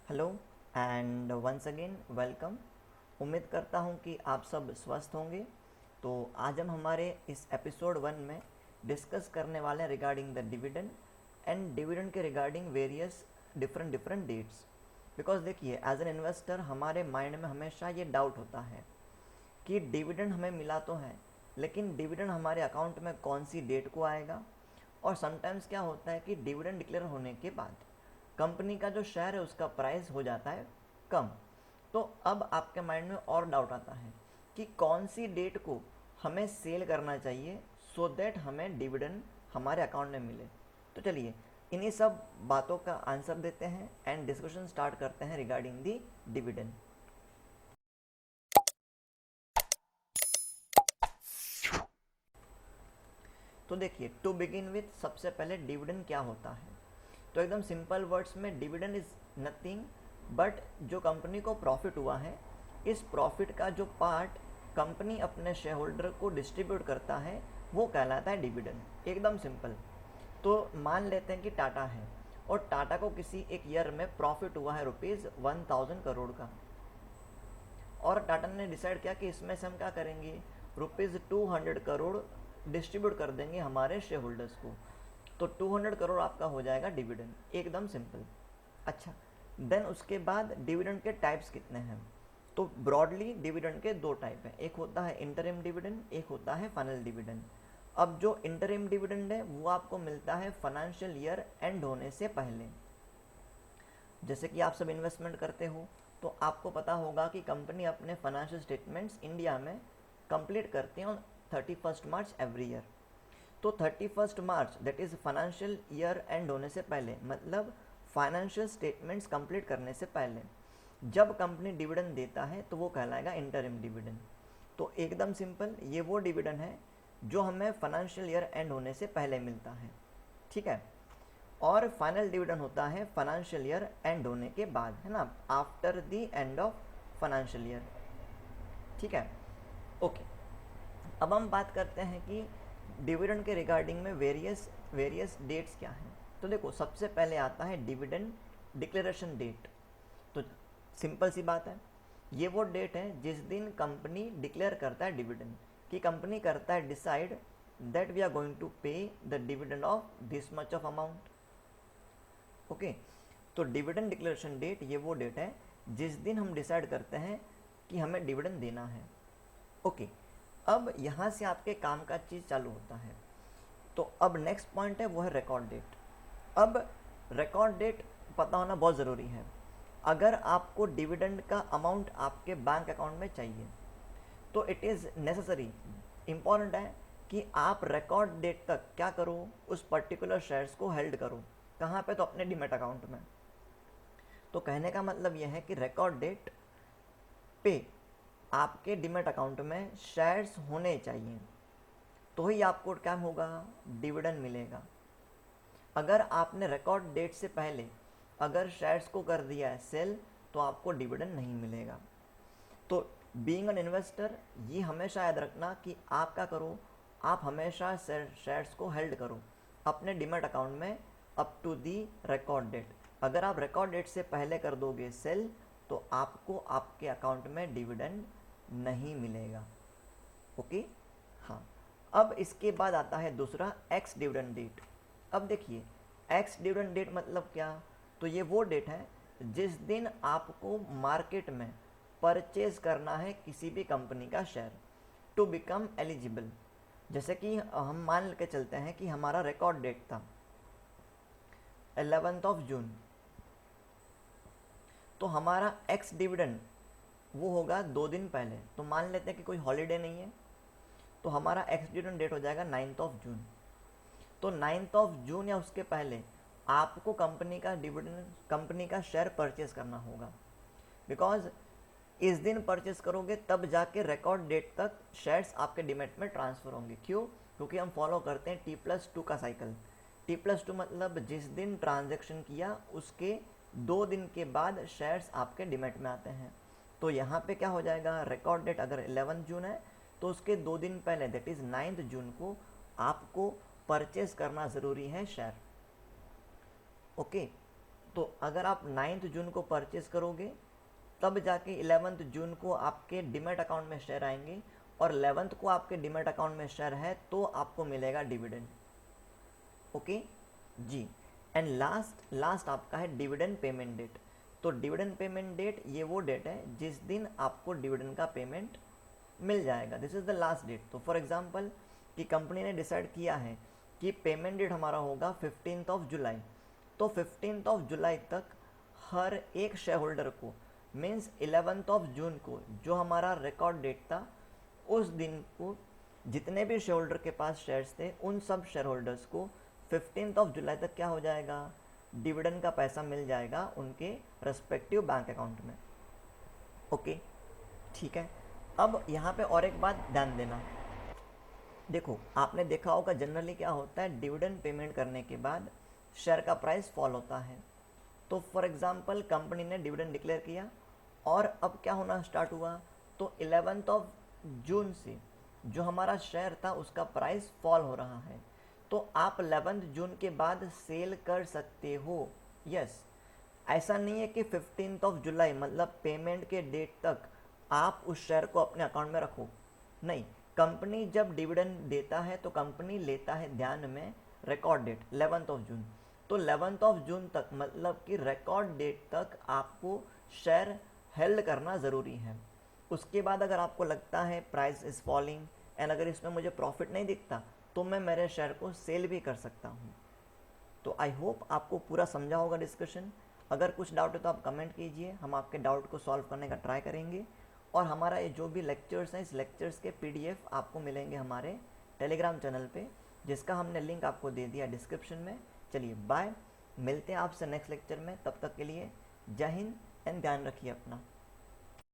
Hello and once again welcome. उम्मीद करता हूँ कि आप सब स्वस्थ होंगे। तो आज हम हमारे इस एपिसोड 1 में डिस्कस करने वाले हैं regarding the dividend and dividend के regarding various different dates. Because देखिए, एज एन इन्वेस्टर हमारे माइंड में हमेशा ये डाउट होता है कि डिविडेंड हमें मिला तो है, लेकिन डिविडेंड हमारे अकाउंट में कौन सी डेट को आएगा। और समटाइम्स क्या होता है कि डिविडेंड डिक्लेयर होने के बाद कंपनी का जो शेयर है उसका प्राइस हो जाता है कम। तो अब आपके माइंड में और डाउट आता है कि कौन सी डेट को हमें सेल करना चाहिए सो दैट हमें डिविडेंड हमारे अकाउंट में मिले। तो चलिए इन्हीं सब बातों का आंसर देते हैं एंड डिस्कशन स्टार्ट करते हैं रिगार्डिंग दी डिविडेंड। तो देखिए, टू बिगिन विथ सबसे पहले डिविडेंड क्या होता है। तो एकदम सिंपल वर्ड्स में डिविडेंड इज नथिंग बट जो कंपनी को प्रॉफिट हुआ है, इस प्रॉफिट का जो पार्ट कंपनी अपने शेयर होल्डर को डिस्ट्रीब्यूट करता है वो कहलाता है डिविडेंड। एकदम सिंपल। तो मान लेते हैं कि टाटा है और टाटा को किसी एक ईयर में प्रॉफिट हुआ है ₹1000 करोड़ का, और टाटा ने डिसाइड किया कि इसमें से हम क्या करेंगे, ₹200 करोड़ डिस्ट्रीब्यूट कर देंगे हमारे शेयर होल्डर्स को। तो 200 करोड़ आपका हो जाएगा डिविडेंड। एकदम सिंपल। अच्छा, देन उसके बाद डिविडेंड के टाइप्स कितने हैं। तो ब्रॉडली डिविडेंड के दो टाइप हैं, एक होता है इंटरिम डिविडेंड, एक होता है फाइनल डिविडेंड। अब जो इंटरिम डिविडेंड है वो आपको मिलता है फाइनेंशियल ईयर एंड होने से पहले। जैसे कि आप सब इन्वेस्टमेंट करते हो तो आपको पता होगा कि कंपनी अपने फाइनेंशियल स्टेटमेंट्स इंडिया में कंप्लीट करती हैं ऑन 31 मार्च एवरी ईयर। तो 31 मार्च that is financial year and होने से पहले, मतलब फाइनेंशियल स्टेटमेंट्स कंप्लीट करने से पहले जब कंपनी डिविडेंड देता है तो वो कहलाएगा इंटरिम डिविडेंड। तो एकदम सिंपल, ये वो डिविडेंड है जो हमें फाइनेंशियल ईयर एंड होने से पहले मिलता है, ठीक है। और फाइनल डिविडेंड होता है फाइनेंशियल ईयर एंड होने के बाद, है ना, after the end of financial year, ठीक है। ओके, अब हम बात करते हैं कि डिविडेंड के रिगार्डिंग में वेरियस वेरियस डेट्स क्या हैं। तो देखो, सबसे पहले आता है डिविडेंड डिक्लेरेशन डेट। तो सिंपल सी बात है, ये वो डेट है जिस दिन कंपनी डिक्लेयर करता है डिविडेंड, कि कंपनी करता है decide that we are going to pay the dividend of this much of amount. Okay, तो डिविडेंड डिक्लेरेशन डेट ये वो डेट है जिस दिन हम डिसाइड करते हैं कि हमें डिविडेंड देना है। ओके, अब यहाँ से आपके काम का चीज़ चालू होता है। तो अब नेक्स्ट पॉइंट है वो है रिकॉर्ड डेट। अब रिकॉर्ड डेट पता होना बहुत ज़रूरी है। अगर आपको डिविडेंड का अमाउंट आपके बैंक अकाउंट में चाहिए तो इट इज़ नेसेसरी, इम्पॉर्टेंट है कि आप रिकॉर्ड डेट तक क्या करो, उस पर्टिकुलर शेयर्स को हेल्ड करो। कहाँ पे, तो अपने डीमैट अकाउंट में। तो कहने का मतलब यह है कि रिकॉर्ड डेट पे आपके डीमैट अकाउंट में शेयर्स होने चाहिए, तो ही आपको क्या होगा, डिविडेंड मिलेगा। अगर आपने रिकॉर्ड डेट से पहले अगर शेयर्स को कर दिया है सेल तो आपको डिविडेंड नहीं मिलेगा। तो बीइंग एन इन्वेस्टर ये हमेशा याद रखना कि आप क्या करो, आप हमेशा शेयर्स को हेल्ड करो अपने डीमैट अकाउंट में up to the record date. अगर आप रिकॉर्ड डेट से पहले कर दोगे सेल तो आपको आपके अकाउंट में डिविडेंड नहीं मिलेगा। ओके, हाँ। अब इसके बाद आता है दूसरा एक्स डिविडेंड डेट। अब देखिए, एक्स डिविडेंड डेट मतलब क्या, तो ये वो डेट है जिस दिन आपको मार्केट में परचेज करना है किसी भी कंपनी का शेयर टू बिकम एलिजिबल। जैसे कि हम मान के चलते हैं कि हमारा रिकॉर्ड डेट था 11 जून, तो हमारा एक्स डिविडेंड वो होगा 2 दिन पहले। तो मान लेते हैं कि कोई हॉलीडे नहीं है, तो हमारा एक्स डिविडेंड डेट हो जाएगा 9 जून। तो 9 जून या उसके पहले आपको कंपनी का डिविडेंड, कंपनी का शेयर परचेज करना होगा। बिकॉज इस दिन परचेज करोगे तब जाके रिकॉर्ड डेट तक शेयर्स आपके डीमैट में ट्रांसफ़र होंगे। क्यों, क्योंकि हम फॉलो करते हैं T+2 का साइकिल। T+2 मतलब जिस दिन ट्रांजैक्शन किया उसके 2 दिन के बाद शेयर्स आपके डीमैट में आते हैं। तो यहाँ पे क्या हो जाएगा, रिकॉर्ड डेट अगर 11 जून है तो उसके 2 दिन पहले दैट इज़ 9 जून को आपको परचेज करना ज़रूरी है शेयर। ओके, तो अगर आप 9 जून को परचेस करोगे तब जाके 11 जून को आपके डीमैट अकाउंट में शेयर आएंगे, और 11 को आपके डीमैट अकाउंट में शेयर है तो आपको मिलेगा डिविडेंड। ओके जी। एंड लास्ट आपका है डिविडेंड पेमेंट डेट। तो डिविडेंड पेमेंट डेट ये वो डेट है जिस दिन आपको डिविडेंड का पेमेंट मिल जाएगा। This is the last date. तो फॉर एग्जांपल कि कंपनी ने डिसाइड किया है कि पेमेंट डेट हमारा होगा 15 जुलाई, तो 15 जुलाई तक हर एक शेयर होल्डर को, मीन्स 11 जून को जो हमारा रिकॉर्ड डेट था, उस दिन को जितने भी शेयर होल्डर के पास शेयर्स थे उन सब शेयर होल्डर्स को 15 जुलाई तक क्या हो जाएगा, डिविडेंड का पैसा मिल जाएगा उनके रेस्पेक्टिव बैंक अकाउंट में। ओके ठीक है। अब यहाँ पे और एक बात ध्यान देना, देखो आपने देखा होगा जनरली क्या होता है, डिविडेंड पेमेंट करने के बाद शेयर का प्राइस फॉल होता है। तो फॉर एग्जांपल कंपनी ने डिविडेंड डिक्लेयर किया और अब क्या होना स्टार्ट हुआ, तो 11 जून से जो हमारा शेयर था उसका प्राइस फॉल हो रहा है, तो आप 11 जून के बाद सेल कर सकते हो। यस, ऐसा नहीं है कि 15 जुलाई मतलब पेमेंट के डेट तक आप उस शेयर को अपने अकाउंट में रखो, नहीं। कंपनी जब डिविडेंड देता है तो कंपनी लेता है ध्यान में रिकॉर्ड डेट 11 जून। तो 11 जून तक मतलब कि रिकॉर्ड डेट तक आपको शेयर हेल्ड करना ज़रूरी है। उसके बाद अगर आपको लगता है प्राइस इज़ फॉलिंग एंड अगर इसमें मुझे प्रॉफिट नहीं दिखता तो मैं मेरे शेयर को सेल भी कर सकता हूँ। तो आई होप आपको पूरा समझा होगा डिस्कशन। अगर कुछ डाउट है तो आप कमेंट कीजिए, हम आपके डाउट को सॉल्व करने का ट्राई करेंगे। और हमारा ये जो भी लेक्चर्स हैं, इस लेक्चर्स के PDF आपको मिलेंगे हमारे टेलीग्राम चैनल पे, जिसका हमने लिंक आपको दे दिया डिस्क्रिप्शन में। चलिए बाय, मिलते हैं आपसे नेक्स्ट लेक्चर में। तब तक के लिए जय हिंद एंड ध्यान रखिए अपना।